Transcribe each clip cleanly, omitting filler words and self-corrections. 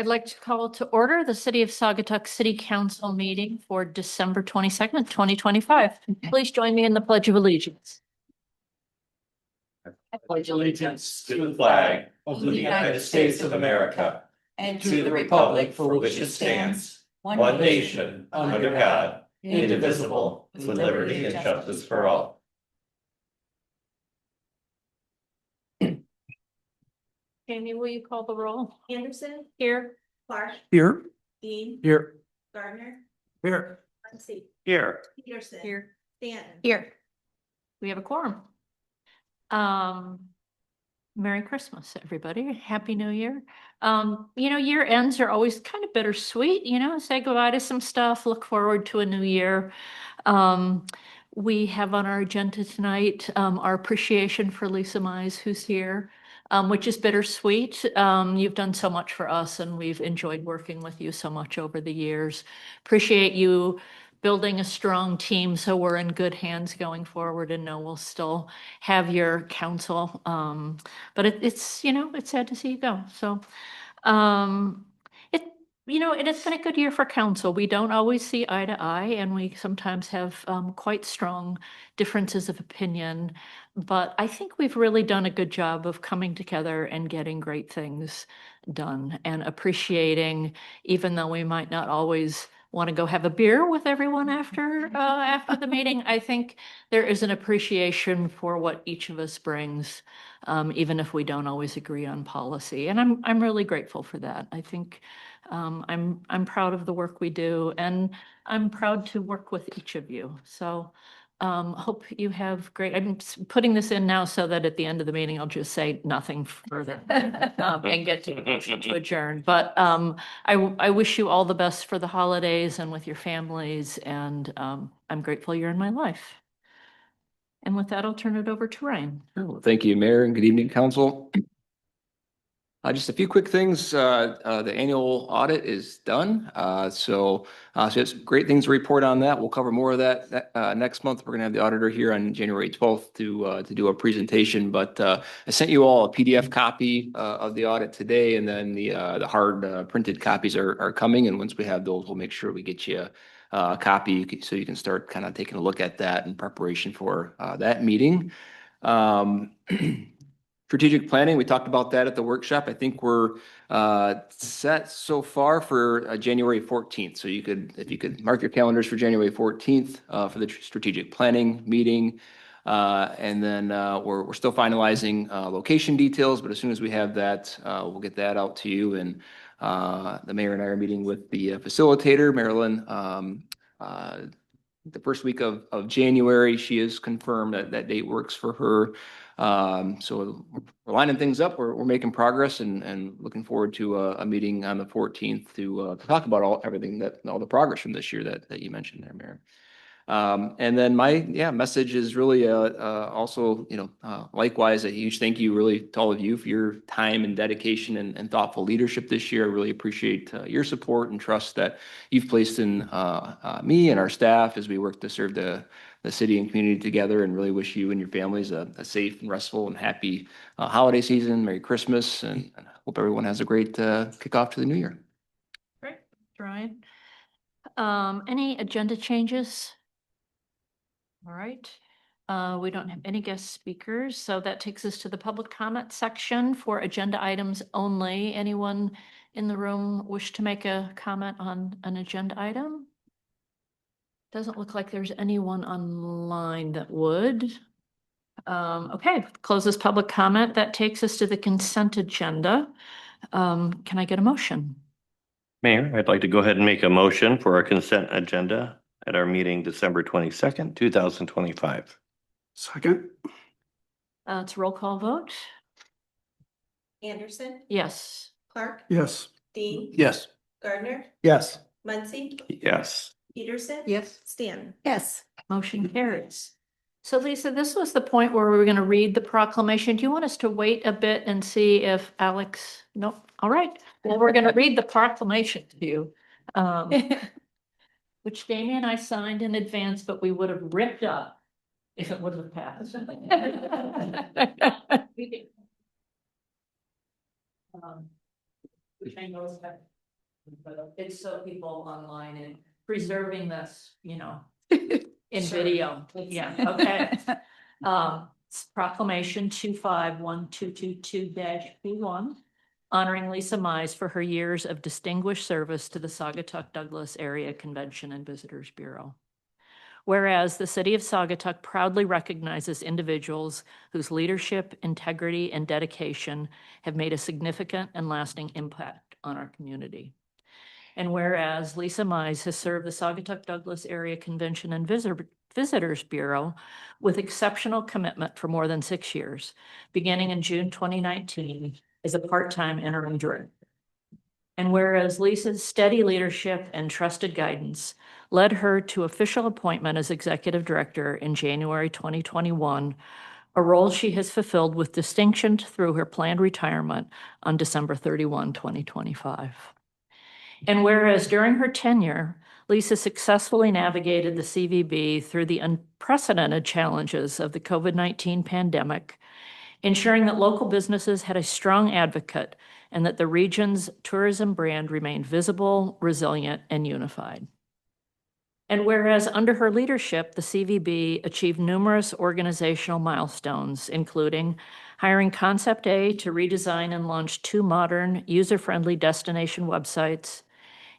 I'd like to call to order the City of Saugatuck City Council meeting for December 22nd, 2025. Please join me in the Pledge of Allegiance. I pledge allegiance to the flag of the United States of America and to the republic for which it stands, one nation, under God, indivisible, with liberty and justice for all. Jamie, will you call the roll? Anderson, Here. Clark, Here. Dean, Here. Gardner, Here. Muncy, Here. Peterson. Here. Stanton. Here. We have a quorum. Merry Christmas, everybody. Happy New Year. Year ends are always kind of bittersweet, say goodbye to some stuff, look forward to a new year. We have on our agenda tonight, our appreciation for Lisa Mize, who's here, which is bittersweet. You've done so much for us and we've enjoyed working with you so much over the years. Appreciate you building a strong team so we're in good hands going forward and know we'll still have your counsel. But it's sad to see you go. So it's been a good year for council. We don't always see eye to eye and we sometimes have quite strong differences of opinion. But I think we've really done a good job of coming together and getting great things done and appreciating, even though we might not always want to go have a beer with everyone after the meeting. I think there is an appreciation for what each of us brings, even if we don't always agree on policy. And I'm really grateful for that. I think I'm proud of the work we do, and I'm proud to work with each of you. So hope you have great. I'm putting this in now so that at the end of the meeting, I'll just say nothing further and get to the motion to adjourn. But I wish you all the best for the holidays and with your families, and I'm grateful you're in my life. And with that, I'll turn it over to Ryan. Well, thank you, Mayor, and good evening, Council. Just a few quick things. The annual audit is done. So it's great things to report on that. We'll cover more of that next month. We're going to have the auditor here on January 12th to do a presentation. But I sent you all a PDF copy of the audit today, and then the hard printed copies are coming. And once we have those, we'll make sure we get you a copy so you can start kind of taking a look at that in preparation for that meeting. Strategic planning, we talked about that at the workshop. I think we're set so far for January 14th. So if you could mark your calendars for January 14th for the strategic planning meeting. And then we're still finalizing location details, but as soon as we have that, we'll get that out to you. And the mayor and I are meeting with the facilitator, Marilyn, the first week of January. She has confirmed that date works for her. So we're lining things up. We're making progress and looking forward to a meeting on the 14th to talk about all the progress from this year that you mentioned there, Mayor. And then my message is really also, likewise, a huge thank you really to all of you for your time and dedication and thoughtful leadership this year. I really appreciate your support and trust that you've placed in me and our staff as we work to serve the city and community together, and really wish you and your families a safe and restful and happy holiday season. Merry Christmas, and hope everyone has a great kickoff to the new year. Great, Ryan. Any agenda changes? All right. We don't have any guest speakers, so that takes us to the public comment section for agenda items only. Anyone in the room wish to make a comment on an agenda item? Doesn't look like there's anyone online that would. Okay, closes public comment. That takes us to the consent agenda. Can I get a motion? Mayor, I'd like to go ahead and make a motion for our consent agenda at our meeting December 22nd, 2025. Second. It's a roll call vote. Anderson, Yes. Clark, Yes. Dean, Yes. Gardner, Yes. Muncy, Yes. Peterson. Yes. Stanton. Yes. Motion carries. So Lisa, this was the point where we were going to read the proclamation. Do you want us to wait a bit and see if Alex? Nope. All right. Well, we're going to read the proclamation to you, which Damien and I signed in advance, but we would have ripped up if it would have passed. It's so people online and preserving this, in video. Yeah, okay. It's proclamation 251222-P1, honoring Lisa Mize for her years of distinguished service to the Saugatuck Douglas Area Convention and Visitors Bureau. Whereas the city of Saugatuck proudly recognizes individuals whose leadership, integrity, and dedication have made a significant and lasting impact on our community. And whereas Lisa Mize has served the Saugatuck Douglas Area Convention and Visitors Bureau with exceptional commitment for more than 6 years, beginning in June 2019 as a part-time interim director. And whereas Lisa's steady leadership and trusted guidance led her to official appointment as executive director in January 2021, a role she has fulfilled with distinction through her planned retirement on December 31, 2025. And whereas during her tenure, Lisa successfully navigated the CVB through the unprecedented challenges of the COVID-19 pandemic, ensuring that local businesses had a strong advocate and that the region's tourism brand remained visible, resilient, and unified. And whereas under her leadership, the CVB achieved numerous organizational milestones, including hiring Concept A to redesign and launch 2 modern, user-friendly destination websites,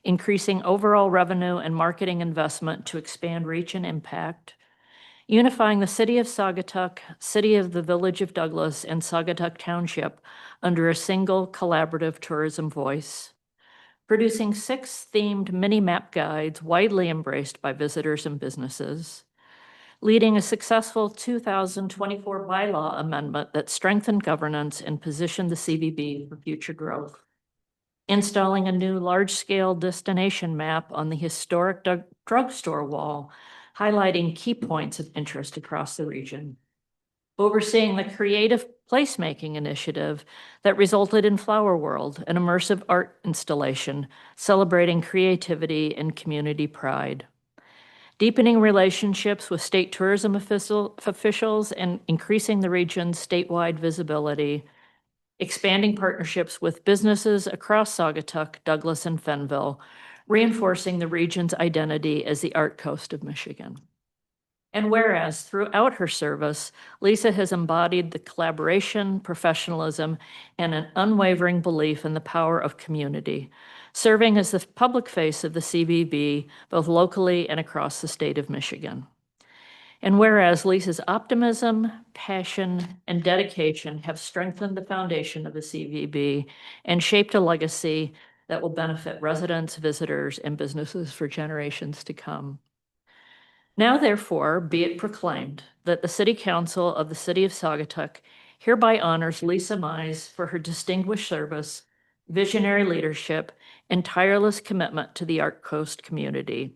increasing overall revenue and marketing investment to expand reach and impact, unifying the city of Saugatuck, city of the Village of Douglas, and Saugatuck Township under a single collaborative tourism voice, producing 6 themed mini-map guides widely embraced by visitors and businesses, leading a successful 2024 bylaw amendment that strengthened governance and positioned the CVB for future growth, installing a new large-scale destination map on the historic drugstore wall, highlighting key points of interest across the region, overseeing the creative placemaking initiative that resulted in Flower World, an immersive art installation celebrating creativity and community pride, deepening relationships with state tourism officials and increasing the region's statewide visibility, expanding partnerships with businesses across Saugatuck, Douglas, and Fenville, reinforcing the region's identity as the Art Coast of Michigan. And whereas throughout her service, Lisa has embodied the collaboration, professionalism, and an unwavering belief in the power of community, serving as the public face of the CVB, both locally and across the state of Michigan. And whereas Lisa's optimism, passion, and dedication have strengthened the foundation of the CVB and shaped a legacy that will benefit residents, visitors, and businesses for generations to come. Now, therefore, be it proclaimed that the City Council of the City of Saugatuck hereby honors Lisa Mize for her distinguished service, visionary leadership, and tireless commitment to the Art Coast community.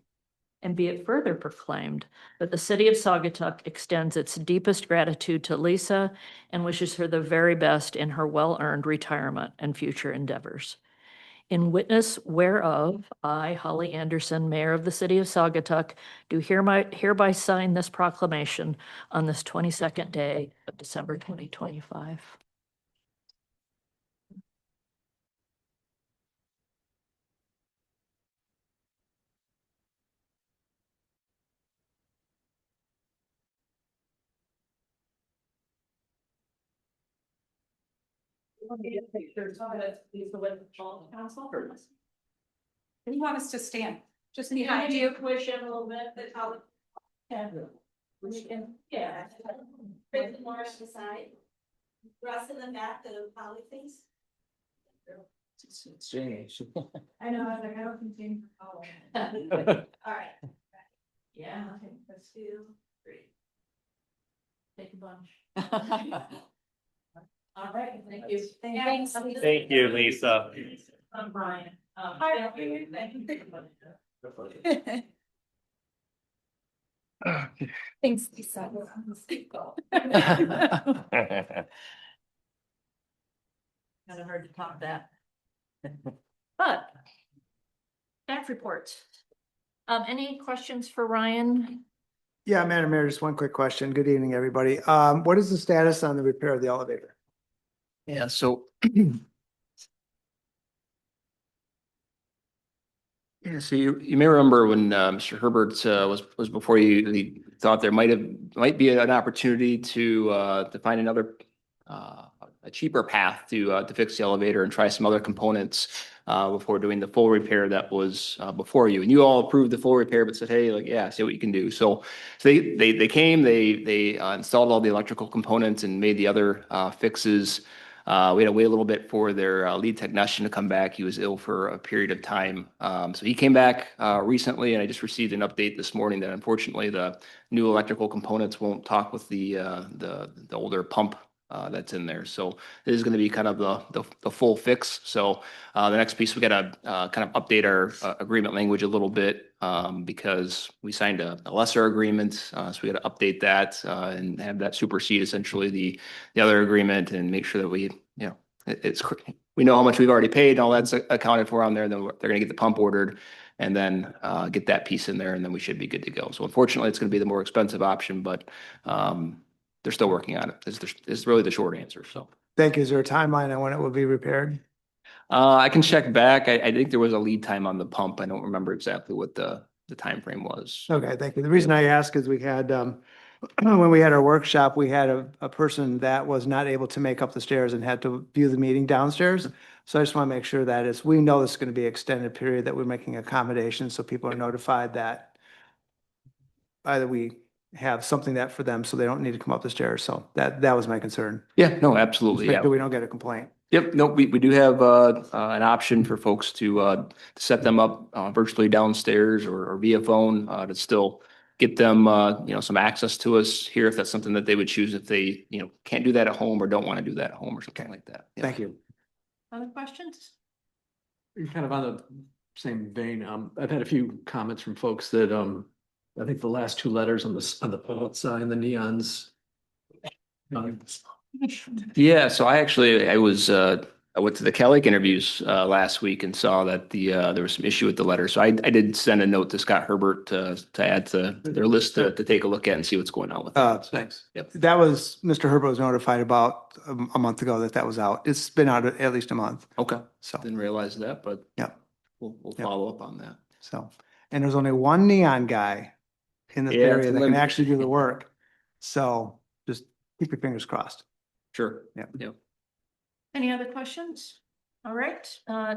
And be it further proclaimed that the City of Saugatuck extends its deepest gratitude to Lisa and wishes her the very best in her well-earned retirement and future endeavors. In witness whereof, I, Holly Anderson, Mayor of the City of Saugatuck, do hereby sign this proclamation on this 22nd day of December 2025. Want to get pictures of it, please, the witness council. You want us to stand just Behind behind you, you? push in a little bit. Yeah. Bring more to the side. Russ in the back, the Polly, please. It's Jamie. I know, I was like, I don't think James. All right, Yeah. let's do 3. Take a bunch. All right, thank you. Thanks. Thank you, Lisa. I'm Brian. Hi. Thanks, Lisa. Kind of hard to top that. But staff reports. Any questions for Ryan? Yeah, Madam Mayor, just one quick question. Good evening, everybody. What is the status on the repair of the elevator? Yeah, so Yeah, so you may remember when Mr. Herbert was before you, he thought there might be an opportunity to find another a cheaper path to fix the elevator and try some other components before doing the full repair that was before you. And you all approved the full repair, but said, hey, like, yeah, see what you can do. So they came, they installed all the electrical components and made the other fixes. We had to wait a little bit for their lead technician to come back. He was ill for a period of time. So he came back recently, and I just received an update this morning that unfortunately the new electrical components won't talk with the older pump that's in there. So it is going to be kind of the full fix. So the next piece, we got to kind of update our agreement language a little bit because we signed a lesser agreement. So we got to update that and have that supersede essentially the other agreement and make sure that we, we know how much we've already paid and all that's accounted for on there. Then they're going to get the pump ordered and then get that piece in there and then we should be good to go. So unfortunately, it's going to be the more expensive option, but they're still working on it. Is really the short answer. So Thank you. Is there a timeline on when it will be repaired? I can check back. I think there was a lead time on the pump. I don't remember exactly what the time frame was. Okay, thank you. The reason I ask is we had, when we had our workshop, we had a person that was not able to make up the stairs and had to view the meeting downstairs. So I just want to make sure that we know this is going to be an extended period, that we're making accommodations so people are notified that either we have something that for them so they don't need to come up the stairs. So that was my concern. Yeah, no, absolutely. Make Yeah. sure we don't get a complaint. Yep. No, we do have an option for folks to set them up virtually downstairs or via phone to still get them some access to us here if that's something that they would choose if they can't do that at home or don't want to do that at home or something like that. Yeah. Thank you. Other questions? You're kind of on the same vein. I've had a few comments from folks that, I think the last two letters on the pulse sign, the neons. Yeah, so I went to the Cal Lake interviews last week and saw that there was some issue with the letter. So I did send a note to Scott Herbert to add to their list to take a look at and see what's going on with that. Thanks. Yep. That was, Mr. Herbert was notified about a month ago that was out. It's been out at least a month. Okay. So, Didn't realize that, but yeah. we'll Yep. follow up on that. So, and there's only one neon guy in this Yeah, area it's that can limited. actually do the work. So just keep your fingers crossed. Sure. Yeah. Yeah. Any other questions? All right,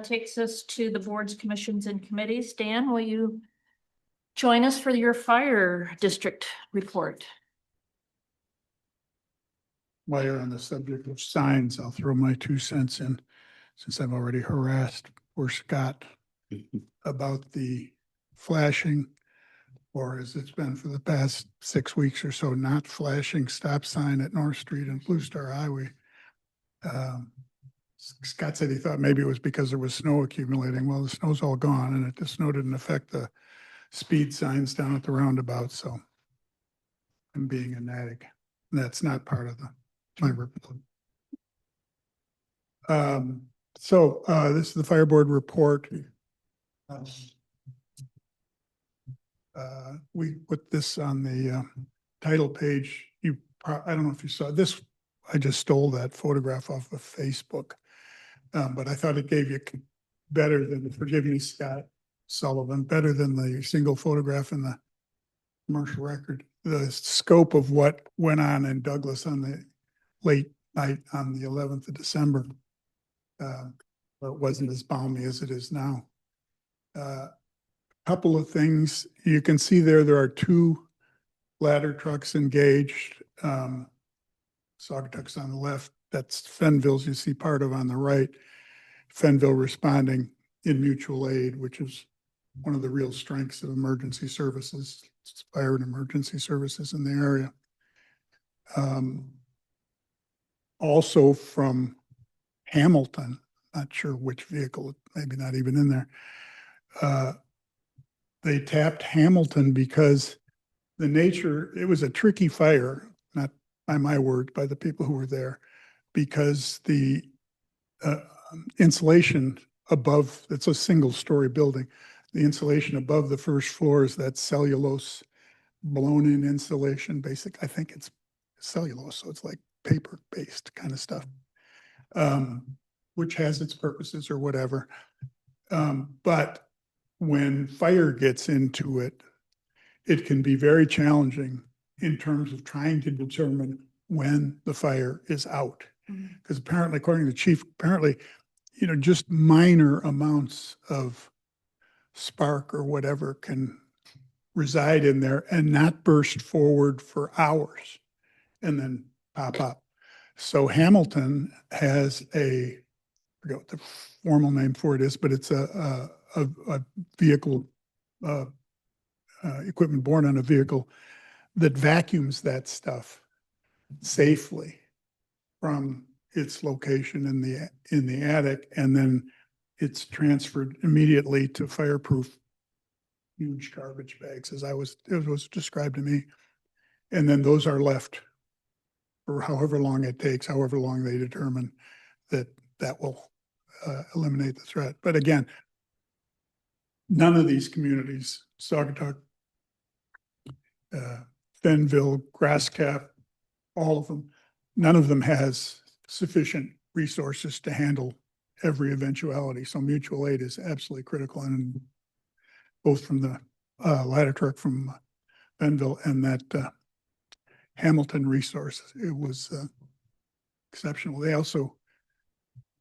takes us to the boards, commissions, and committees. Dan, will you join us for your fire district report? While you're on the subject of signs, I'll throw my 2 cents in, since I've already harassed poor Scott about the flashing, or as it's been for the past 6 weeks or so, not flashing stop sign at North Street and Blue Star Highway. Scott said he thought maybe it was because there was snow accumulating. Well, the snow's all gone and the snow didn't affect the speed signs down at the roundabout, so I'm being a nag. That's not part of my report. This is the fire board report. We put this on the title page. I don't know if you saw this. I just stole that photograph off of Facebook. But I thought it gave you better than, forgive me, Scott Sullivan, better than the single photograph in the commercial record. The scope of what went on in Douglas on the late night on the 11th of December. But it wasn't as balmy as it is now. Couple of things you can see there are 2 ladder trucks engaged. Saugatuck's on the left. That's Fenville's, you see part of on the right. Fenville responding in mutual aid, which is one of the real strengths of emergency services, fire and emergency services in the area. Also from Hamilton, not sure which vehicle, maybe not even in there. They tapped Hamilton because it was a tricky fire, not by my word, by the people who were there, because the insulation above, it's a single-story building, the insulation above the first floor is that cellulose blown-in insulation, I think it's cellulose, so it's like paper-based kind of stuff, which has its purposes or whatever. But when fire gets into it, it can be very challenging in terms of trying to determine when the fire is out. Because apparently, according to the chief, apparently, just minor amounts of spark or whatever can reside in there and not burst forward for hours and then pop up. So Hamilton has I forget what the formal name for it is, but it's a vehicle, equipment borne on a vehicle that vacuums that stuff safely from its location in the attic, and then it's transferred immediately to fireproof huge garbage bags, it was described to me. And then those are left for however long it takes, however long they determine that will eliminate the threat. But again, none of these communities, Saugatuck, Fenville, Grasscap, all of them, none of them has sufficient resources to handle every eventuality. So mutual aid is absolutely critical, and both from the ladder truck from Benville and that Hamilton resource, it was exceptional. They also,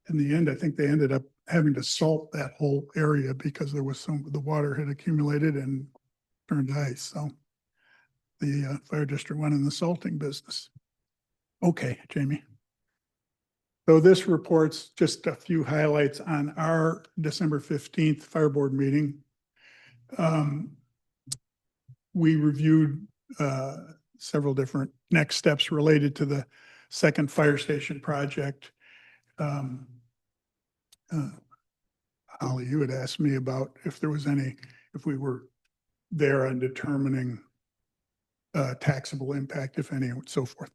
in the end, I think they ended up having to salt that whole area because there was the water had accumulated and turned to ice. So the fire district went in the salting business. Okay, Jamie. So this reports just a few highlights on our December 15th fire board meeting. We reviewed several different next steps related to the second fire station project. Holly, you had asked me about if we were there on determining taxable impact, if any, and so forth.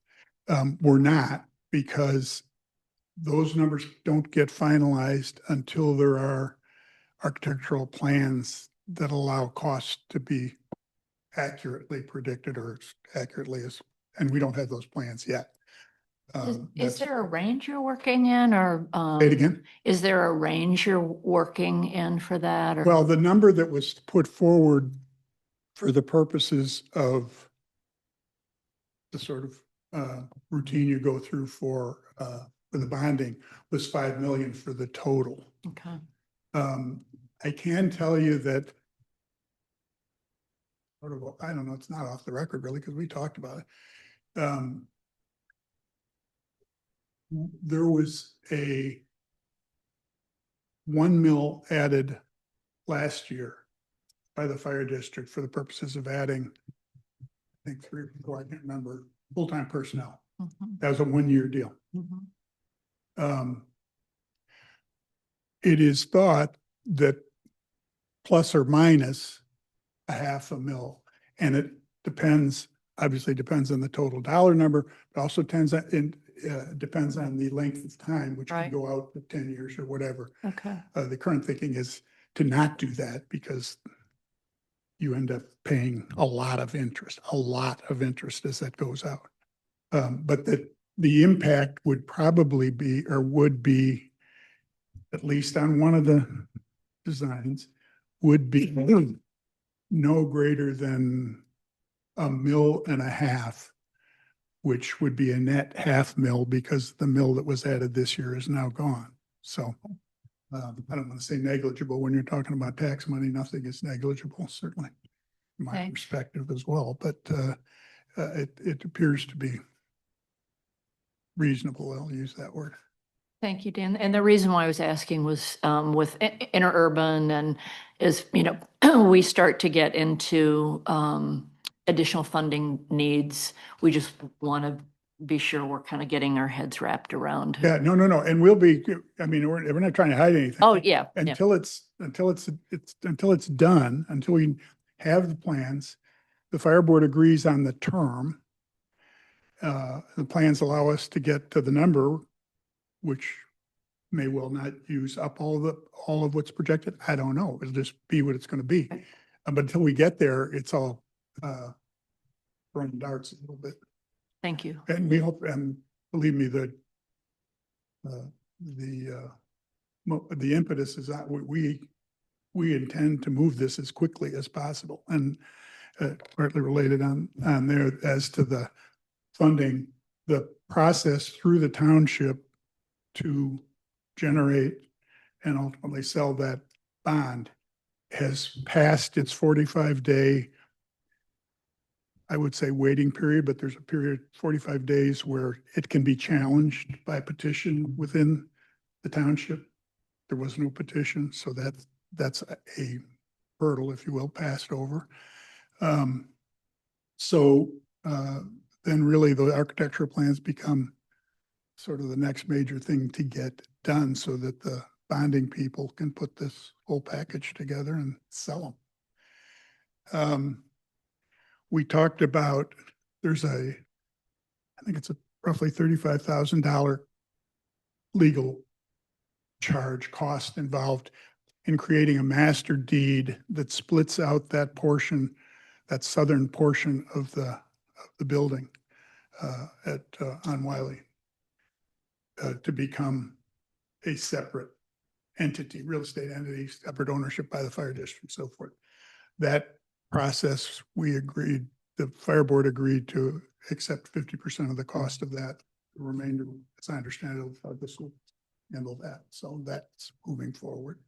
We're not, because those numbers don't get finalized until there are architectural plans that allow costs to be accurately predicted or as accurately as, and we don't have those plans yet. Is there a range you're working in, or? Say it again? Is there a range you're working in for that? Or? Well, the number that was put forward for the purposes of the sort of routine you go through for the bonding was 5 million for the total. Okay. I can tell you that sort of, I don't know, it's not off the record really, because we talked about it. There was a 1 mil added last year by the fire district for the purposes of adding, I think 3 or 4, I can't remember, full-time personnel. Mhm. That was a 1-year deal. Mhm. It is thought that plus or minus a 0.5 mil, and it depends, obviously depends on the total dollar number, but also depends on the length of time, which Right. can go out to 10 years or whatever. Okay. The current thinking is to not do that because you end up paying a lot of interest as that goes out. But the impact would probably be, or would be, at least on one of the designs, would be no greater than 1.5 mil, which would be a net 0.5 mil because the mill that was added this year is now gone. So I don't want to say negligible. When you're talking about tax money, nothing is negligible, certainly from my Okay. perspective as well. But it appears to be reasonable. I'll use that word. Thank you, Dan. And the reason why I was asking was with interurban and is, we start to get into additional funding needs. We just want to be sure we're kind of getting our heads wrapped around. Yeah, no. And we'll be, I mean, we're not trying to hide anything. Oh, yeah. Yeah. Until it's done, until we have the plans, the fire board agrees on the term. The plans allow us to get to the number, which may well not use up all of what's projected. I don't know. It'll just be what it's going to be. But until we get there, it's all throwing darts a little bit. Thank you. And we hope, and believe me, the impetus is that we we intend to move this as quickly as possible. And partly related on there as to the funding, the process through the township to generate and ultimately sell that bond has passed its 45-day, I would say, waiting period, but there's a period, 45 days, where it can be challenged by petition within the township. There was no petition, so that's a hurdle, if you will, passed over. Then really the architectural plans become sort of the next major thing to get done so that the bonding people can put this whole package together and sell them. We talked about, there's I think it's a roughly $35,000 legal charge cost involved in creating a master deed that splits out that portion, that southern portion of the building on Wiley to become a separate entity, real estate entity, separate ownership by the fire district, so forth. That process, we agreed, the fire board agreed to accept 50% of the cost of that. The remainder, as I understand it, this will handle that. So that's moving forward.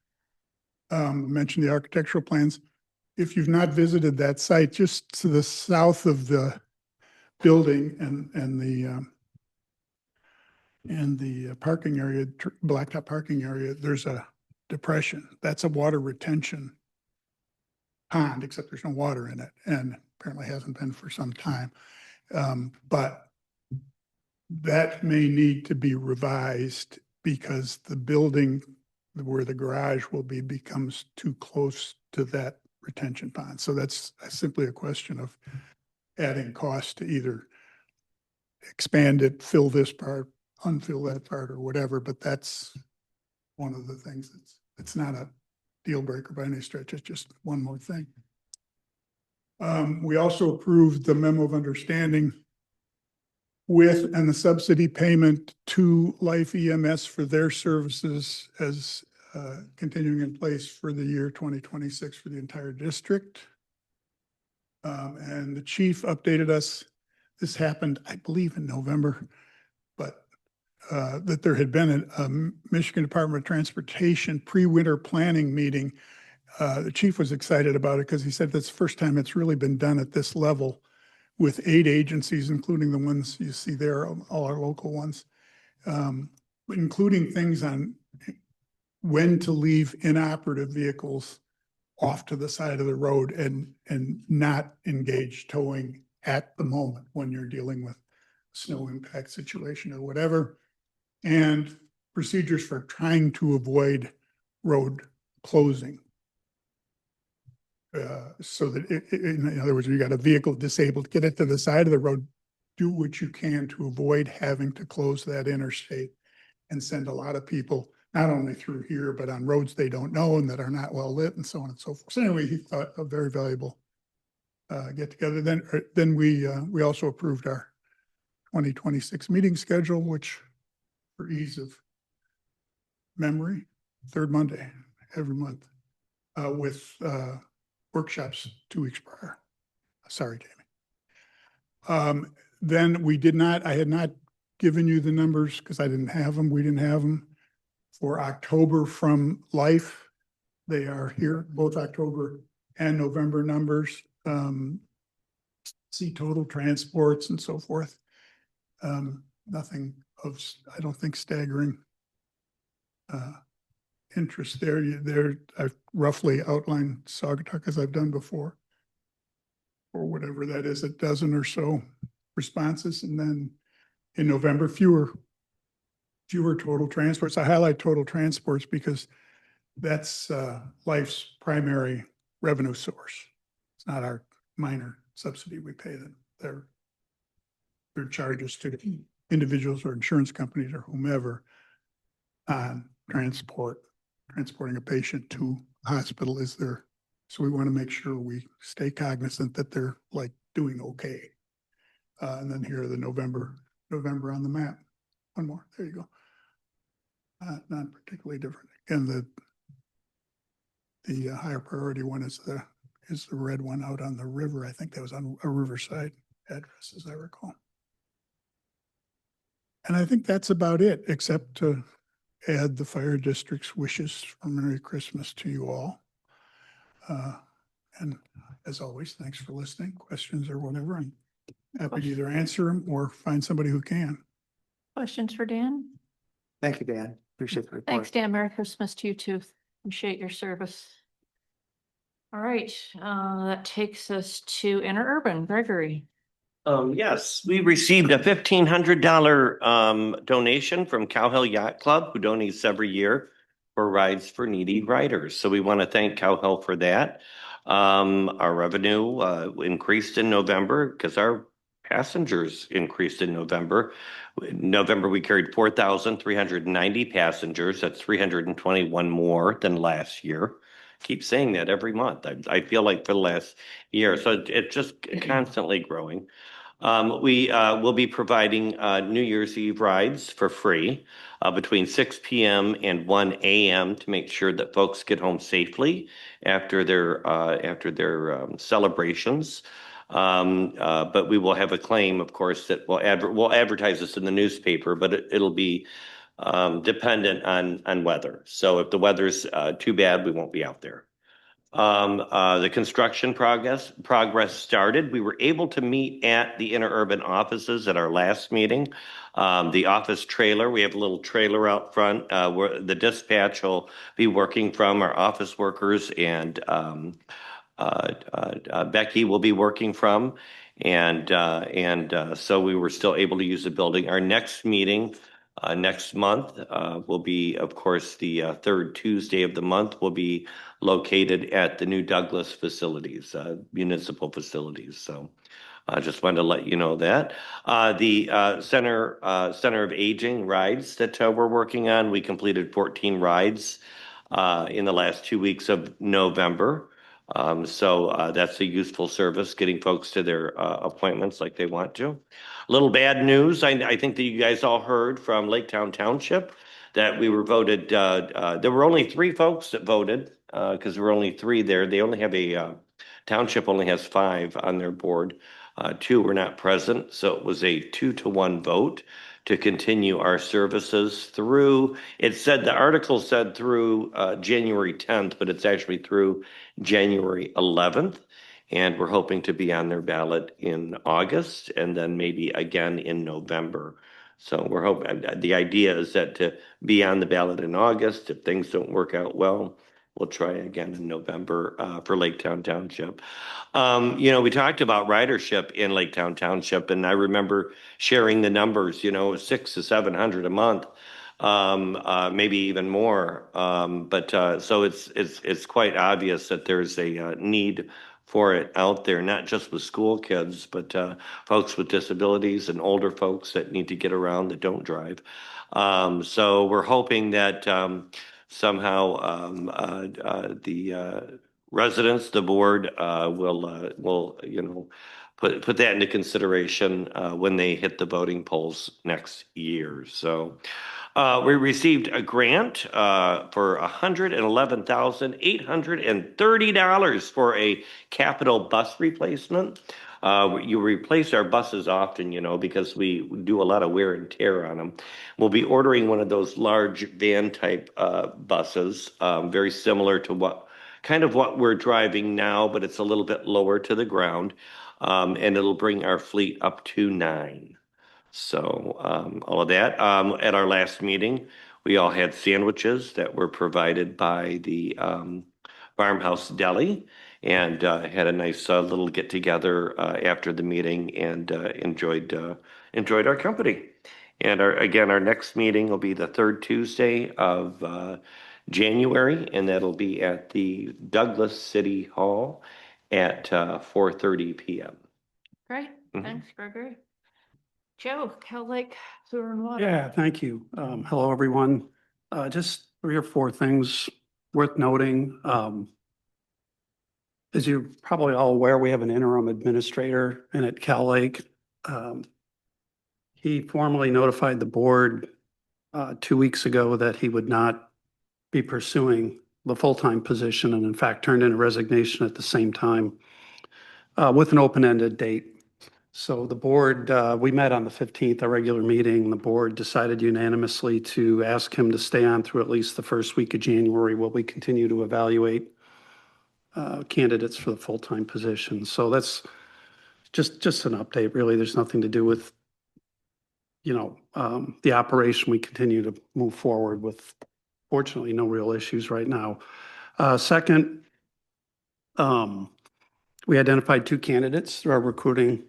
I mentioned the architectural plans. If you've not visited that site, just to the south of the building and the parking area, blacktop parking area, there's a depression. That's a water retention pond, except there's no water in it, and apparently hasn't been for some time. But that may need to be revised because the building where the garage will be becomes too close to that retention pond. So that's simply a question of adding cost to either expand it, fill this part, unfill that part, or whatever. But that's one of the things it's not a deal breaker by any stretch. It's just one more thing. We also approved the memo of understanding with and the subsidy payment to Life EMS for their services as continuing in place for the year 2026 for the entire district. And the chief updated us. This happened, I believe, in November, but that there had been a Michigan Department of Transportation pre-winter planning meeting. The chief was excited about it because he said that's the first time it's really been done at this level with 8 agencies, including the ones you see there, all our local ones, including things on when to leave inoperative vehicles off to the side of the road and not engage towing at the moment when you're dealing with snow impact situation or whatever, and procedures for trying to avoid road closing. So that in other words, you got a vehicle disabled, get it to the side of the road, do what you can to avoid having to close that interstate and send a lot of people not only through here, but on roads they don't know and that are not well lit and so on and so forth. So anyway, he thought a very valuable get together. Then we also approved our 2026 meeting schedule, which for ease of memory, third Monday every month with workshops 2 weeks prior. Sorry, Jamie. Then I had not given you the numbers because I didn't have them. We didn't have them for October from Life. They are here, both October and November numbers. See total transports and so forth. Nothing of, I don't think, staggering interest there. I've roughly outlined Saugatuck as I've done before, or whatever that is, a dozen or so responses. And then in November, fewer total transports. I highlight total transports because that's Life's primary revenue source. It's not our minor subsidy we pay them. Their charges to individuals or insurance companies or whomever on transporting a patient to a hospital is there. So we want to make sure we stay cognizant that they're like doing okay. And then here are the November on the map. One more, there you go. Not particularly different. And The higher priority one is the red one out on the river. I think that was on a Riverside address, as I recall. And I think that's about it, except to add the fire district's wishes for Merry Christmas to you all. And as always, thanks for listening, questions or whatever. I'm happy to either answer them or find somebody who can. Questions for Dan? Thank you, Dan. Appreciate the report. Thanks, Dan. Merry Christmas to you too. Appreciate your service. All right, that takes us to interurban. Gregory. Yes, we received a $1,500 donation from Cowhill Yacht Club, who donates every year for rides for needy riders. So we want to thank Cowhill for that. Our revenue increased in November because our passengers increased in November. In November, we carried 4,390 passengers. That's 321 more than last year. Keep saying that every month. I feel like for the last year. So it's just constantly growing. We will be providing New Year's Eve rides for free between 6 p.m. and 1 a.m. to make sure that folks get home safely after their celebrations. But we will have a claim, of course, that we'll advertise this in the newspaper, but it'll be dependent on weather. So if the weather's too bad, we won't be out there. The construction progress started. We were able to meet at the interurban offices at our last meeting. The office trailer, we have a little trailer out front where the dispatch will be working from, our office workers, and Becky will be working from. And so we were still able to use the building. Our next meeting next month will be, of course, the third Tuesday of the month will be located at the new Douglas facilities, municipal facilities. So I just wanted to let you know that. The Center of Aging rides that we're working on, we completed 14 rides in the last 2 weeks of November. So that's a useful service, getting folks to their appointments like they want to. A little bad news, I think that you guys all heard from Laketown Township that we were voted, there were only 3 folks that voted because there were only 3 there. They only have township only has 5 on their board. 2 were not present, so it was a 2-to-1 vote to continue our services through, the article said through January 10th, but it's actually through January 11th. And we're hoping to be on their ballot in August and then maybe again in November. So we're hoping, the idea is that to be on the ballot in August, if things don't work out well, we'll try again in November for Laketown Township. We talked about ridership in Laketown Township, and I remember sharing the numbers, 600 to 700 a month, maybe even more. So it's quite obvious that there's a need for it out there, not just with school kids, but folks with disabilities and older folks that need to get around that don't drive. So we're hoping that somehow the residents, the board will put that into consideration when they hit the voting polls next year. So we received a grant for $111,830 for a capital bus replacement. You replace our buses often, because we do a lot of wear and tear on them. We'll be ordering one of those large van type buses, very similar to what we're driving now, but it's a little bit lower to the ground. And it'll bring our fleet up to 9. So all of that. At our last meeting, we all had sandwiches that were provided by the Farmhouse Deli, and had a nice little get together after the meeting, and enjoyed our company. And our next meeting will be the third Tuesday of January, and that'll be at the Douglas City Hall at 4:30 p.m. Great. Mhm. Thanks, Gregory. Joe, Cal Lake Sewer and Water. Yeah, thank you. Hello, everyone. Just 3 or 4 things worth noting. As you're probably all aware, we have an interim administrator in at Cal Lake. He formally notified the board 2 weeks ago that he would not be pursuing the full-time position and in fact turned in a resignation at the same time with an open-ended date. So the board, we met on the 15th, our regular meeting. The board decided unanimously to ask him to stay on through at least the first week of January while we continue to evaluate candidates for the full-time position. So that's just an update, really. There's nothing to do with, the operation. We continue to move forward with, fortunately, no real issues right now. Second, we identified 2 candidates through our recruiting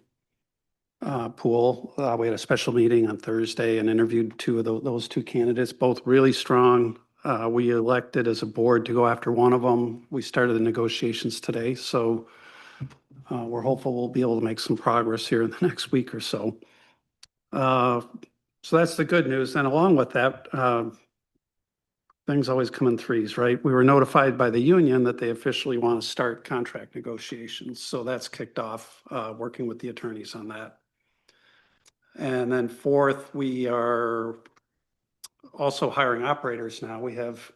pool. We had a special meeting on Thursday and interviewed 2 of those 2 candidates, both really strong. We elected as a board to go after one of them. We started the negotiations today, so we're hopeful we'll be able to make some progress here in the next week or so. So that's the good news. And along with that, things always come in threes, right? We were notified by the union that they officially want to start contract negotiations. So that's kicked off, working with the attorneys on that. And then fourth, we are also hiring operators now. We have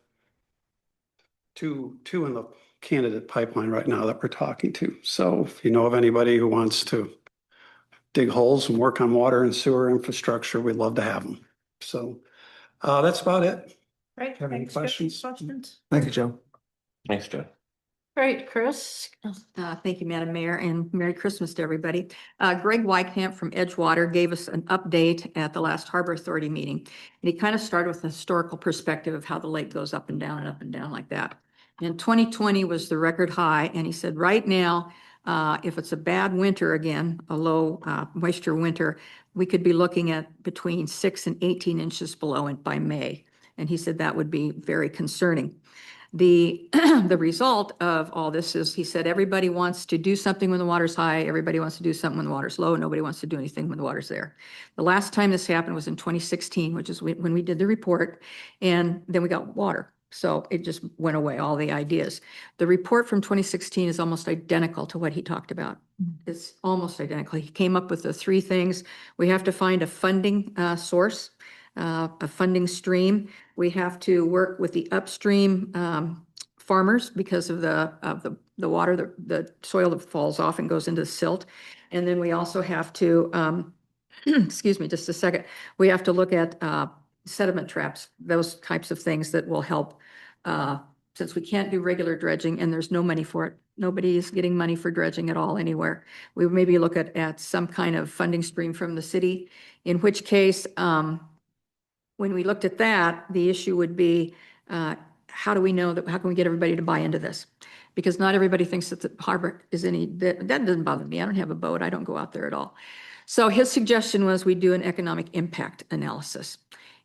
two in the candidate pipeline right now that we're talking to. So if you know of anybody who wants to dig holes and work on water and sewer infrastructure, we'd love to have them. So that's about it. Right. Have any questions? Thank you, Joe. Thanks, Joe. Great, Chris. Thank you, Madam Mayor, and Merry Christmas to everybody. Greg Wykamp from Edgewater gave us an update at the last Harbor Authority meeting. And he kind of started with a historical perspective of how the lake goes up and down like that. And 2020 was the record high. And he said, right now, if it's a bad winter again, a low moisture winter, we could be looking at between 6 and 18 inches below it by May. And he said that would be very concerning. The result of all this is, he said, everybody wants to do something when the water's high. Everybody wants to do something when the water's low. Nobody wants to do anything when the water's there. The last time this happened was in 2016, which is when we did the report, and then we got water. So it just went away, all the ideas. The report from 2016 is almost identical to what he talked about. It's almost identical. He came up with the 3 things. We have to find a funding source, a funding stream. We have to work with the upstream farmers because of the water, the soil that falls off and goes into the silt. And then we also have to, excuse me, just a second. We have to look at sediment traps, those types of things that will help. Since we can't do regular dredging and there's no money for it, nobody is getting money for dredging at all anywhere. We would maybe look at some kind of funding stream from the city, in which case, when we looked at that, the issue would be, how do we know that, how can we get everybody to buy into this? Because not everybody thinks that the harbor is that doesn't bother me. I don't have a boat. I don't go out there at all. So his suggestion was we do an economic impact analysis.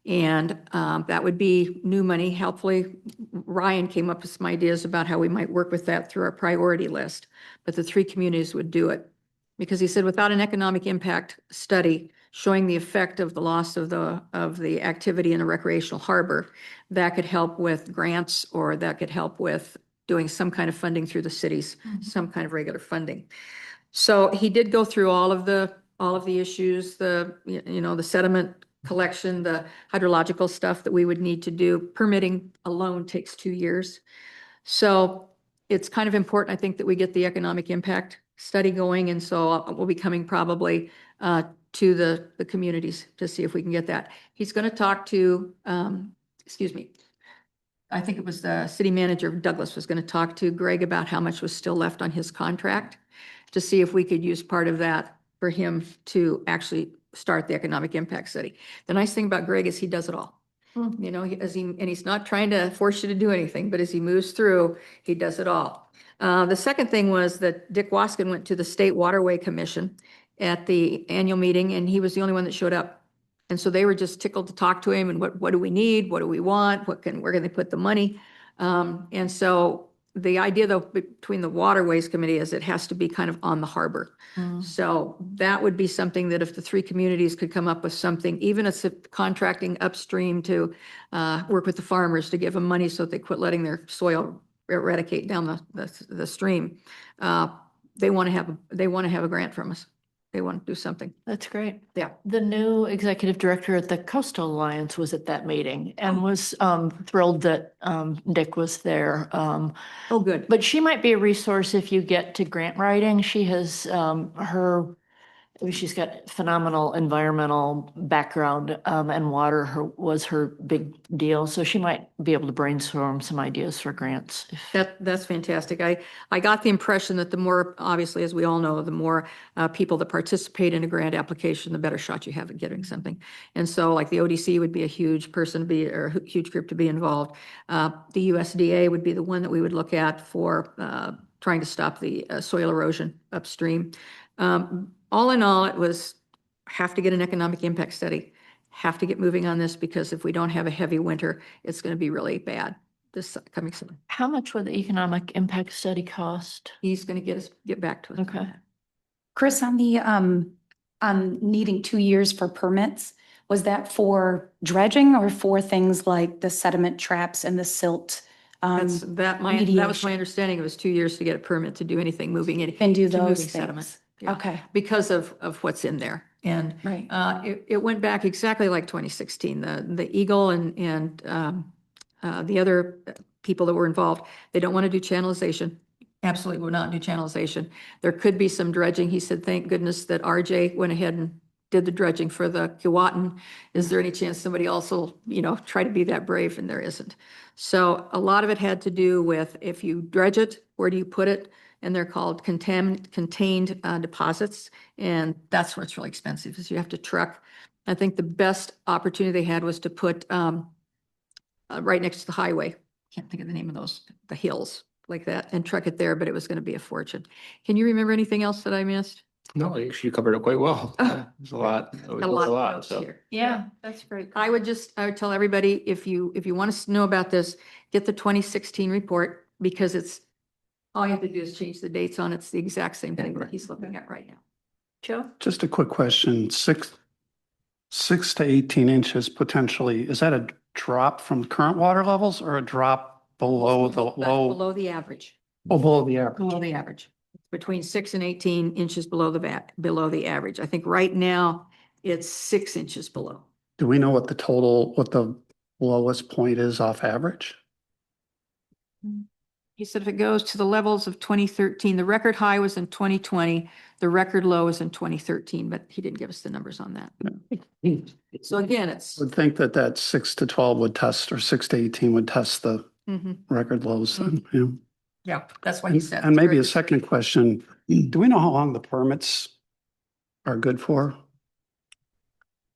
And that would be new money. Helpfully, Ryan came up with some ideas about how we might work with that through our priority list. But the 3 communities would do it. Because he said without an economic impact study showing the effect of the loss of the activity in a recreational harbor, that could help with grants, or that could help with doing some kind of funding through the cities, some kind of regular funding. So he did go through all of the issues, the sediment collection, the hydrological stuff that we would need to do. Permitting alone takes 2 years. So it's kind of important, I think, that we get the economic impact study going. And so we'll be coming probably to the communities to see if we can get that. He's going to talk to, excuse me, I think it was the city manager of Douglas was going to talk to Greg about how much was still left on his contract to see if we could use part of that for him to actually start the economic impact study. The nice thing about Greg is he does it all. You know, and he's not trying to force you to do anything, but as he moves through, he does it all. The second thing was that Dick Waskin went to the State Waterway Commission at the annual meeting, and he was the only one that showed up. And so they were just tickled to talk to him and what do we need? What do we want? Where can they put the money? And so the idea, though, between the Waterways Committee is it has to be kind of on the harbor. So that would be something that if the 3 communities could come up with something, even if it's contracting upstream to work with the farmers to give them money so that they quit letting their soil eradicate down the stream. They want to have a grant from us. they want to do something. That's great. Yeah. The new executive director at the Coastal Alliance was at that meeting and was thrilled that Dick was there. Oh, good. But she might be a resource if you get to grant writing. She has she's got phenomenal environmental background, and was her big deal. So she might be able to brainstorm some ideas for grants. That's fantastic. I got the impression that the more, obviously, as we all know, the more people that participate in a grant application, the better shot you have at getting something. And so like the ODC would be a huge person to be, or a huge group to be involved. The USDA would be the one that we would look at for trying to stop the soil erosion upstream. All in all, it was have to get an economic impact study, have to get moving on this because if we don't have a heavy winter, it's going to be really bad this coming summer. How much would the economic impact study cost? He's going to get back to us. Okay. Chris, on the, on needing 2 years for permits, was that for dredging or for things like the sediment traps and the silt? That was my remediation? understanding. It was 2 years to get a permit to do anything moving in. And do to moving those sediment. things? Yeah. Okay, Because of what's in there. And right. it went back exactly like 2016. The Eagle and the other people that were involved, they don't want to do channelization. Absolutely will not do channelization. There could be some dredging. He said, thank goodness that RJ went ahead and did the dredging for the Keewatin. Is there any chance somebody else will, try to be that brave? And there isn't. So a lot of it had to do with if you dredge it, where do you put it? And they're called contained deposits. And that's where it's really expensive is you have to truck. I think the best opportunity they had was to put right next to the highway. Can't think of the name of those, the hills like that, and truck it there, but it was going to be a fortune. Can you remember anything else that I missed? No, I actually covered it quite well. There's a lot. Got a lot of notes so. here. Yeah, that's great. I would tell everybody, if you want to know about this, get the 2016 report because it's, all you have to do is change the dates on it. It's the exact same thing that he's looking at right now. Joe? Just a quick question, 6 to 18 inches potentially, is that a drop from current water levels or a drop below the That's low, below the average, below the average? below the average. Between 6 and 18 inches below the average. I think right now it's 6 inches below. Do we know what the lowest point is off average? He said if it goes to the levels of 2013, the record high was in 2020, the record low is in 2013, but he didn't give us the numbers on that. So again, it's. Would think that 6 to 12 would test, or 6 to 18 would test the Mhm. record lows. then, yeah. Yeah, that's what he said. And maybe a second question, do we know how long the permits are good for?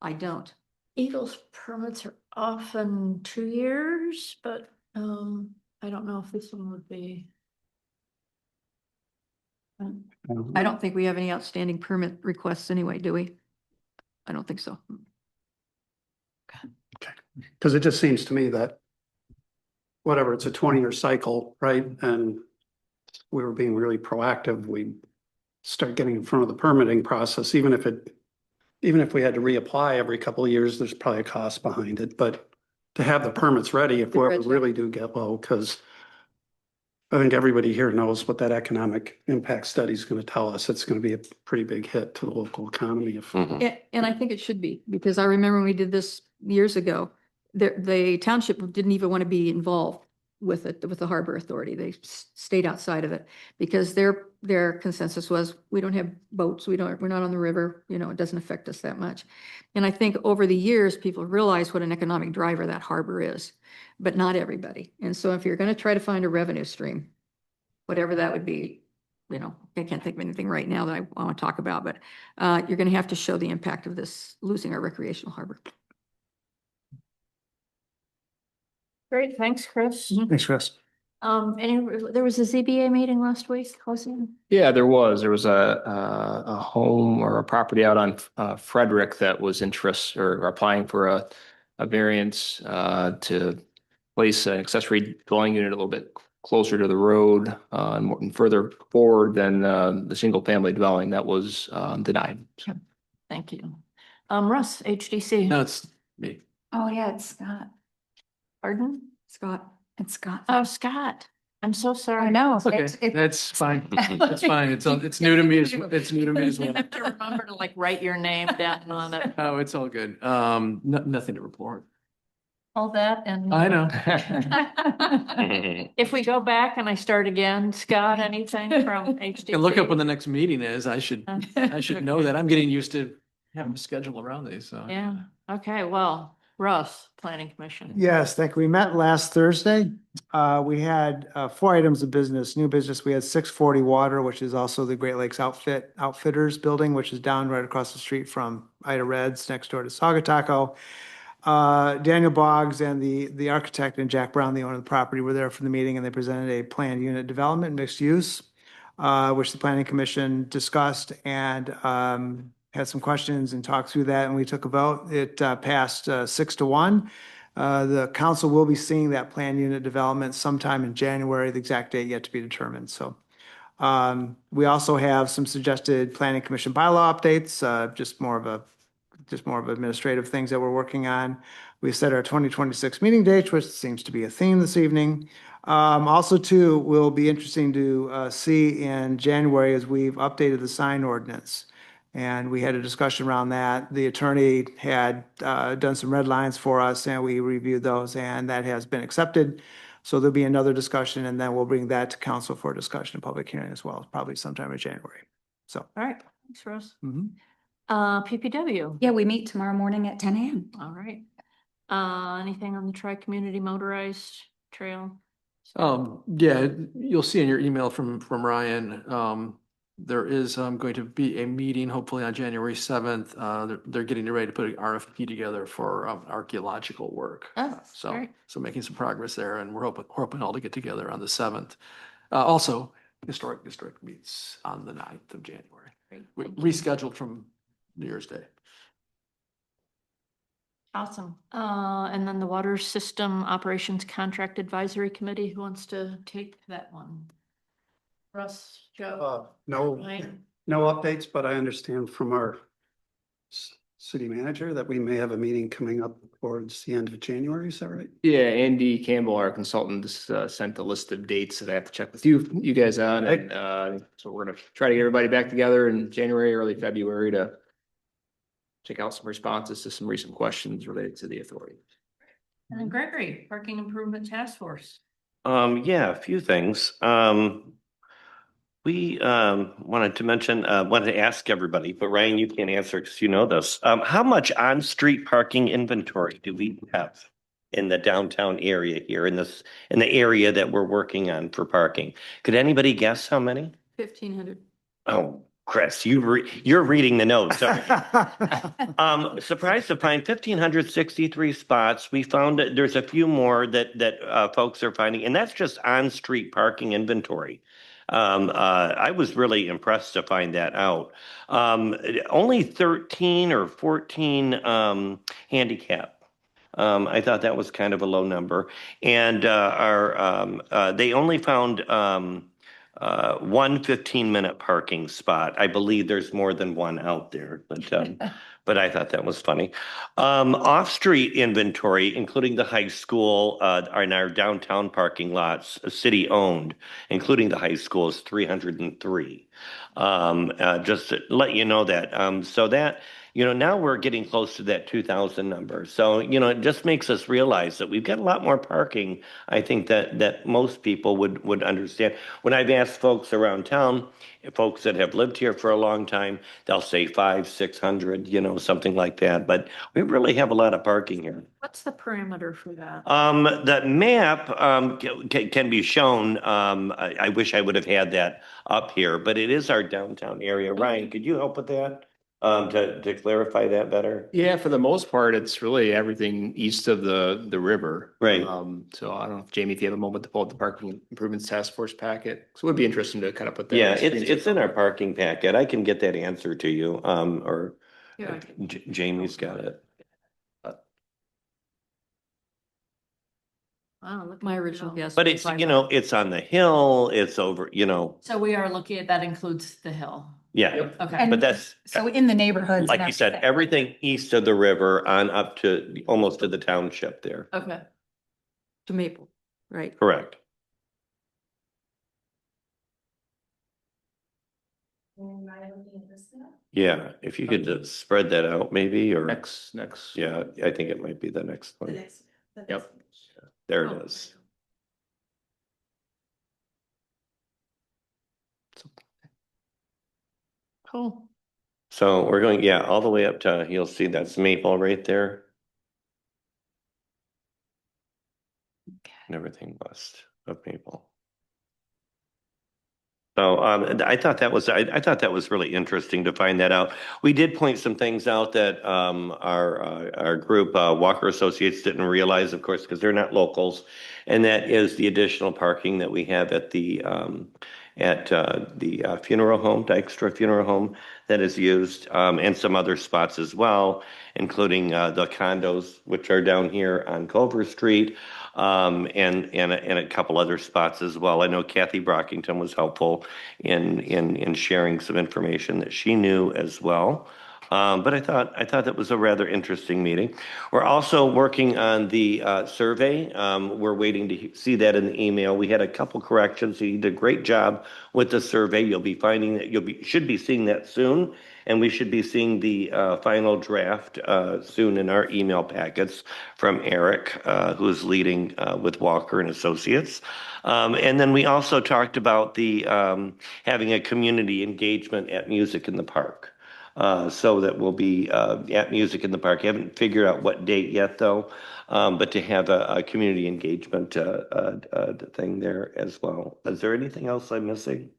I don't. Eagles permits are often 2 years, but I don't know if this one would be. I don't think we have any outstanding permit requests anyway, do we? I don't think so. Because it just seems to me that whatever, it's a 20-year cycle, right? And we were being really proactive. We start getting in front of the permitting process, even if we had to reapply every couple of years, there's probably a cost behind it, but to have the permits ready if we ever really do get low, because I think everybody here knows what that economic impact study is going to tell us. It's going to be a pretty big hit to the local economy if. And I think it should be, because I remember when we did this years ago, the township didn't even want to be involved with it, with the Harbor Authority. They stayed outside of it because their consensus was, we don't have boats, we're not on the river, it doesn't affect us that much. And I think over the years, people realize what an economic driver that harbor is, but not everybody. And so if you're going to try to find a revenue stream, whatever that would be, I can't think of anything right now that I want to talk about, but you're going to have to show the impact of this, losing our recreational harbor. Great, thanks, Chris. Thanks, Chris. There was a ZBA meeting last week, wasn't Yeah, there was a home or a property out on Frederick that was or applying for a variance to place an accessory dwelling unit a little bit closer to the road and further forward than the single family dwelling that was denied. So. Thank you. Russ, HDC. No, it's me. Oh, yeah, it's Scott. Pardon? Scott. It's Scott. Oh, Scott. I'm so sorry. I know. It's okay. That's fine. That's fine. It's new to me. It's new to me as You well. have to remember to like write your name down on it. Oh, it's all good. Nothing to report. All that and. I know. If we go back and I start again, Scott, anything from HDC? And look up when the next meeting is. I should know that. I'm getting used to having a schedule around these, so. Yeah, okay, well, Russ, Planning Commission. Yes, thank you. We met last Thursday. We had 4 items of business, new business. We had 640 Water, which is also the Great Lakes Outfitters building, which is down right across the street from Ida Reds, next door to Sagataco. Daniel Boggs and the architect and Jack Brown, the owner of the property, were there for the meeting, and they presented a planned unit development, mixed use, which the Planning Commission discussed and had some questions and talked through that, and we took a vote. It passed 6-1. The council will be seeing that planned unit development sometime in January, the exact date yet to be determined. So we also have some suggested Planning Commission bylaw updates, just more of administrative things that we're working on. We set our 2026 meeting dates, which seems to be a theme this evening. Also, too, will be interesting to see in January as we've updated the sign ordinance. And we had a discussion around that. The attorney had done some red lines for us, and we reviewed those, and that has been accepted. So there'll be another discussion, and then we'll bring that to council for discussion and public hearing as well, probably sometime in January. So. All right, thanks, Russ. Mhm. PPW. Yeah, we meet tomorrow morning at 10 a.m. All right. Anything on the tri-community motorized trail? Yeah, you'll see in your email from Ryan, there is going to be a meeting hopefully on January 7th. They're getting ready to put an RFP together for archaeological work. Oh, So, great. so making some progress there, and we're hoping all to get together on the 7th. Also, historic district meets on the 9th of January. Great, We thank you. rescheduled from New Year's Day. Awesome. And then the Water System Operations Contract Advisory Committee, who wants to take that one? Russ, Joe? No, Ryan? no updates, but I understand from our city manager that we may have a meeting coming up towards the end of January. Is that right? Yeah, Andy Campbell, our consultant, just sent a list of dates that I have to check with you guys on. And so we're gonna try to get everybody back together in January, early February to check out some responses to some recent questions related to the authority. And then Gregory, Parking Improvement Task Force. Yeah, a few things. We wanted to ask everybody, but Ryan, you can't answer because you know this. How much on-street parking inventory do we have in the downtown area here in the area that we're working on for parking? Could anybody guess how many? 1,500. Oh, Chris, you're reading the notes. Sorry. Surprised to find 1,563 spots. We found that there's a few more that folks are finding, and that's just on-street parking inventory. I was really impressed to find that out. Only 13 or 14 handicap. I thought that was kind of a low number, and they only found one 15-minute parking spot. I believe there's more than one out there, but I thought that was funny. Off-street inventory, including the high school, in our downtown parking lots, city-owned, including the high school, is 303. Just to let you know that. So that, now we're getting close to that 2,000 number. So, it just makes us realize that we've got a lot more parking, I think, that most people would understand. When I've asked folks around town, folks that have lived here for a long time, they'll say 500, 600, something like that. But we really have a lot of parking here. What's the parameter for that? The map can be shown. I wish I would have had that up here, but it is our downtown area. Ryan, could you help with that? To clarify that better? Yeah, for the most part, it's really everything east of the river. Right. So I don't know, Jamie, if you have a moment to pull up the parking improvements task force packet. So it would be interesting to kind of put that. Yeah, on screen. it's in our parking packet. I can get that answer to you. Or Yeah. Jamie's got it. Wow, look at My that. original guess. But was it's, 500. it's on the hill, it's over, So we are looking at, that includes the hill. yeah. Okay. But that's, So in the neighborhoods. like and you said, everything. everything east of the river on up to almost to the township there. Okay. To Maple, right? Correct. and Ryan looking at this now. Yeah, if you could just spread that out maybe, or, Next. yeah, I think it might be the next The one. next. the Yep. next one. There Oh. it is. Cool. So we're going, yeah, all the way up to, you'll see that's Maple right there. And everything west of Maple. So I thought that was I thought that was really interesting to find that out. We did point some things out that our group Walker Associates didn't realize, of course, because they're not locals, and that is the additional parking that we have at the funeral home, Dykstra Funeral Home, that is used, and some other spots as well, including the condos which are down here on Culver Street. And a couple other spots as well. I know Kathy Brockington was helpful in sharing some information that she knew as well. But I thought that was a rather interesting meeting. We're also working on the survey. We're waiting to see that in the email. We had a couple corrections. You did a great job with the survey. You'll be finding that should be seeing that soon. And we should be seeing the final draft soon in our email packets from Eric, who's leading with Walker and Associates. And then we also talked about the having a community engagement at Music in the Park. So that we'll be at Music in the Park. I haven't figured out what date yet, though, but to have a community engagement thing there as well. Is there anything else I'm missing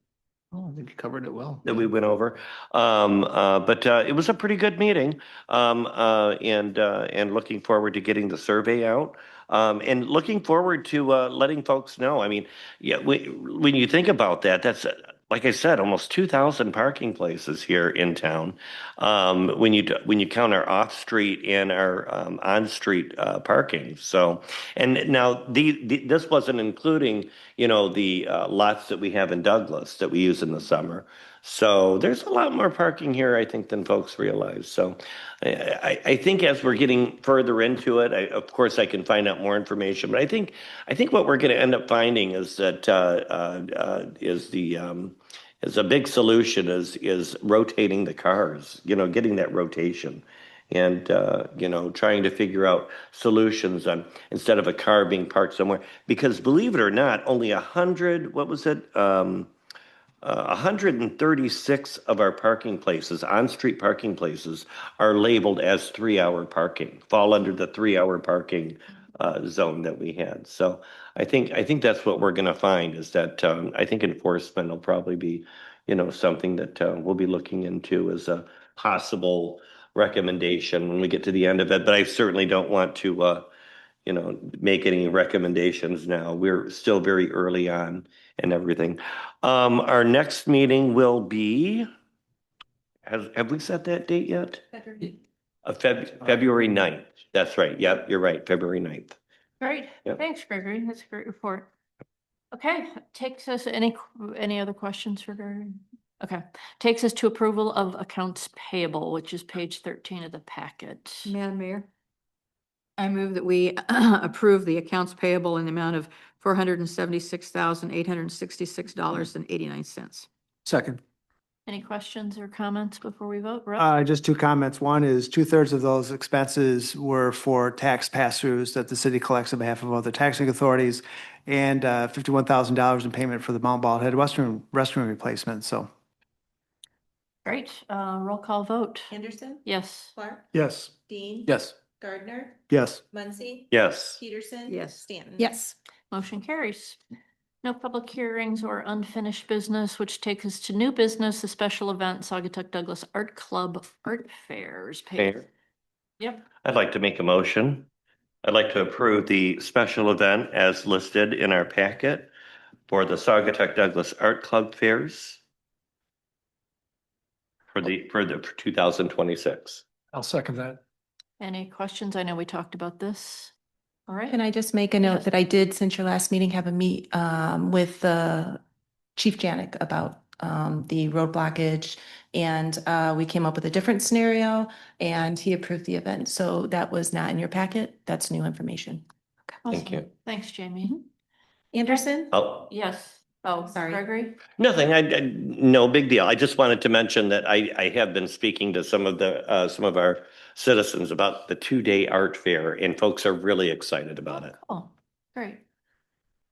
Oh, I think you covered it well. that we went over? But it was a pretty good meeting, and looking forward to getting the survey out. And looking forward to letting folks know. I mean, yeah, when you think about that, that's like I said, almost 2,000 parking places here in town. When you count our off-street and our on-street parking. So, and now this wasn't including, the lots that we have in Douglas that we use in the summer. So there's a lot more parking here, I think, than folks realize. So I think as we're getting further into it, of course, I can find out more information. But I think what we're going to end up finding is that is a big solution is rotating the cars. Getting that rotation. And trying to figure out solutions on instead of a car being parked somewhere, because believe it or not, only 136 of our parking places, on-street parking places, are labeled as 3-hour parking, fall under the 3-hour parking zone that we had. So I think that's what we're going to find is that I think enforcement will probably be, something that we'll be looking into as a possible recommendation when we get to the end of it. But I certainly don't want to, make any recommendations now. We're still very early on and everything. Our next meeting will be, have we set that date yet? February 9th. That's right. Yep, you're right. February 9th. Great. Yep. Thanks, Gregory. That's a great report. Okay, takes us any other questions for Gregory? Okay, takes us to approval of accounts payable, which is page 13 of the packet. Madam Mayor, I move that we approve the accounts payable in the amount of $476,866.89. Second. Any questions or comments before we vote? Russ? Just two comments. One is 2/3 of those expenses were for tax pass-throughs that the city collects on behalf of other taxing authorities, and $51,000 in payment for the Mount Bald Head restroom replacement. So, Great. Roll call vote. Anderson, Yes. Clark, Yes. Dean. Yes. Gardner, yes. Muncy. Yes. Peterson. Yes. Stanton. Yes. Motion carries. No public hearings or unfinished business, which takes us to new business, a special event, Saugatuck Douglas Art Club Art Fairs. Mayor, Yep. I'd like to make a motion. I'd like to approve the special event as listed in our packet for the Saugatuck Douglas Art Club Fairs for 2026. I'll second that. Any questions? I know we talked about this. All right. Can I just make a note Yes. that I did, since your last meeting, have a meet with Chief Janik about the road blockage. And we came up with a different scenario and he approved the event. So that was not in your packet. That's new information. Thank you. Thanks, Jamie. Anderson, Oh, Yes. Oh, Sorry. Gregory? Nothing, no big deal. I just wanted to mention that I have been speaking to some of our citizens about the 2-day art fair, and folks are really excited about it. Oh, great.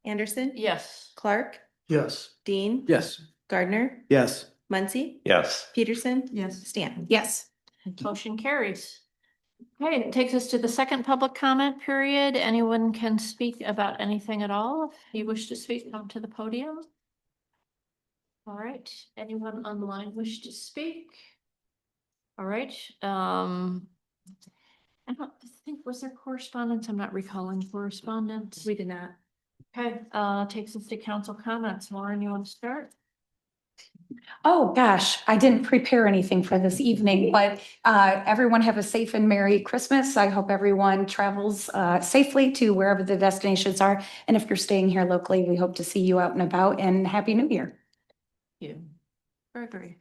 Anderson? Yes. Clark? Yes. Dean? Yes. Gardner? Yes. Muncy? Yes. Peterson? Yes. Stanton? Yes. Motion carries. Okay, it takes us to the second public comment period. Anyone can speak about anything at all. If you wish to speak, come to the podium. All right, anyone online wish to speak? All right, I don't think, was there correspondence? I'm not recalling correspondence. We did not. Okay, takes us to council comments. Lauren, you want to start? Oh, gosh, I didn't prepare anything for this evening, but everyone have a safe and Merry Christmas. I hope everyone travels safely to wherever the destinations are. And if you're staying here locally, we hope to see you out and about, and Happy New Year. You. Gregory.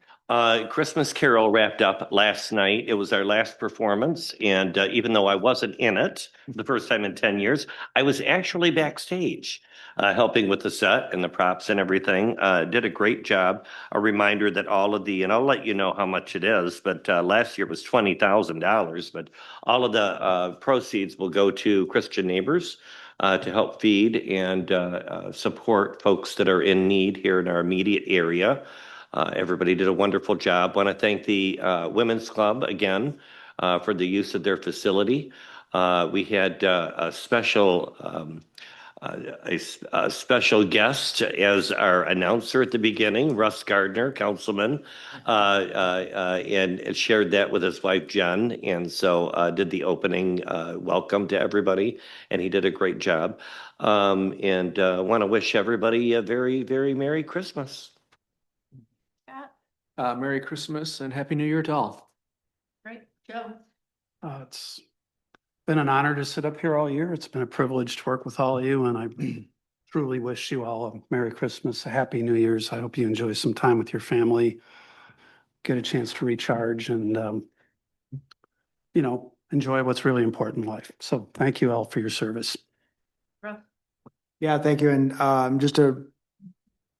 Christmas Carol wrapped up last night. It was our last performance, and even though I wasn't in it the first time in 10 years, I was actually backstage helping with the set and the props and everything. Did a great job. A reminder that all of the, and I'll let you know how much it is, but last year was $20,000, but all of the proceeds will go to Christian Neighbors to help feed and support folks that are in need here in our immediate area. Everybody did a wonderful job. Want to thank the Women's Club again for the use of their facility. We had a special guest as our announcer at the beginning, Russ Gardner, councilman, and shared that with his wife Jen, and so did the opening welcome to everybody, and he did a great job. And want to wish everybody a very, very Merry Christmas. Merry Christmas and Happy New Year to all. Great, Joe. It's been an honor to sit up here all year. It's been a privilege to work with all of you, and I truly wish you all a Merry Christmas, a Happy New Year's. I hope you enjoy some time with your family, get a chance to recharge, and enjoy what's really important in life. So thank you all for your service. Yeah, thank you. And just to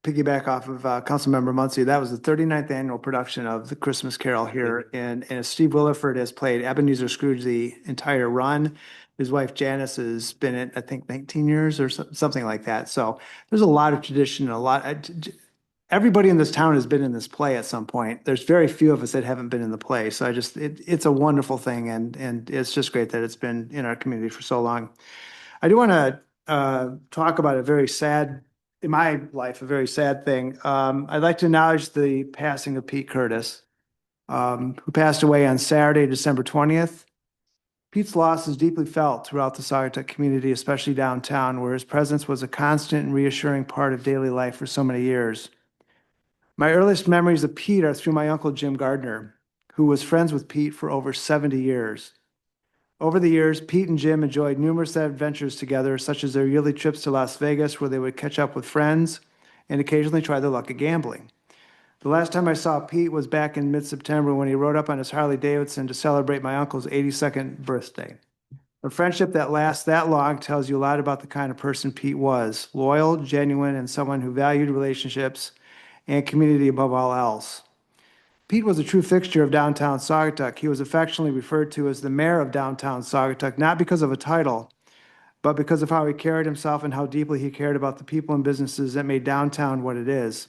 piggyback off of Councilmember Muncy, that was the 39th annual production of the Christmas Carol here. And Steve Williford has played Ebenezer Scrooge the entire run. His wife Janice has been in, I think, 19 years or something like that. So there's a lot of tradition, everybody in this town has been in this play at some point. There's very few of us that haven't been in the play. So it's a wonderful thing. And it's just great that it's been in our community for so long. I do want to talk about a very sad, in my life, a very sad thing. I'd like to acknowledge the passing of Pete Curtis, who passed away on Saturday, December 20th. Pete's loss is deeply felt throughout the Saugatuck community, especially downtown, where his presence was a constant and reassuring part of daily life for so many years. My earliest memories of Pete are through my uncle Jim Gardner, who was friends with Pete for over 70 years. Over the years, Pete and Jim enjoyed numerous adventures together, such as their yearly trips to Las Vegas, where they would catch up with friends and occasionally try their luck at gambling. The last time I saw Pete was back in mid-September when he rode up on his Harley Davidson to celebrate my uncle's 82nd birthday. A friendship that lasts that long tells you a lot about the kind of person Pete was: loyal, genuine, and someone who valued relationships and community above all else. Pete was a true fixture of downtown Saugatuck. He was affectionately referred to as the mayor of downtown Saugatuck, not because of a title, but because of how he carried himself and how deeply he cared about the people and businesses that made downtown what it is.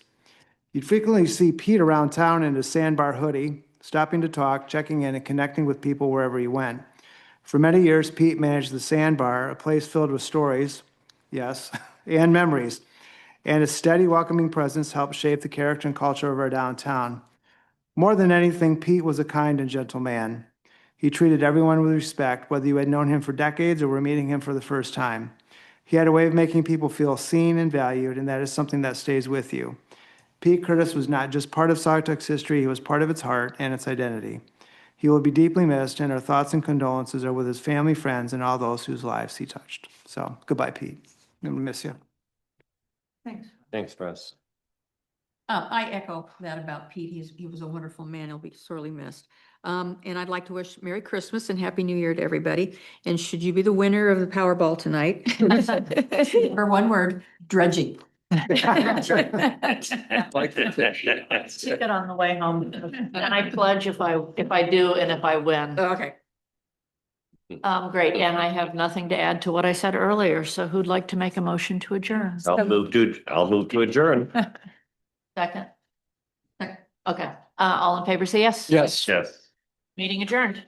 You'd frequently see Pete around town in his sandbar hoodie, stopping to talk, checking in, and connecting with people wherever he went. For many years, Pete managed the Sandbar, a place filled with stories, yes, and memories, and his steady, welcoming presence helped shape the character and culture of our downtown. More than anything, Pete was a kind and gentle man. He treated everyone with respect, whether you had known him for decades or were meeting him for the first time. He had a way of making people feel seen and valued, and that is something that stays with you. Pete Curtis was not just part of Saugatuck's history, he was part of its heart and its identity. He will be deeply missed, and our thoughts and condolences are with his family, friends, and all those whose lives he touched. So, goodbye, Pete. I'm gonna miss you. Thanks. Thanks, Russ. I echo that about Pete. He was a wonderful man. He'll be sorely missed. And I'd like to wish Merry Christmas and Happy New Year to everybody. And should you be the winner of the Powerball tonight, for one word, dredging. Like Took it on the way home. And I pledge if I do and if I win. Okay. Great. And I have nothing to add to what I said earlier. So who'd like to make a motion to adjourn? I'll move to adjourn. Second. Okay. All in favor, say yes. Yes. Yes. Meeting adjourned.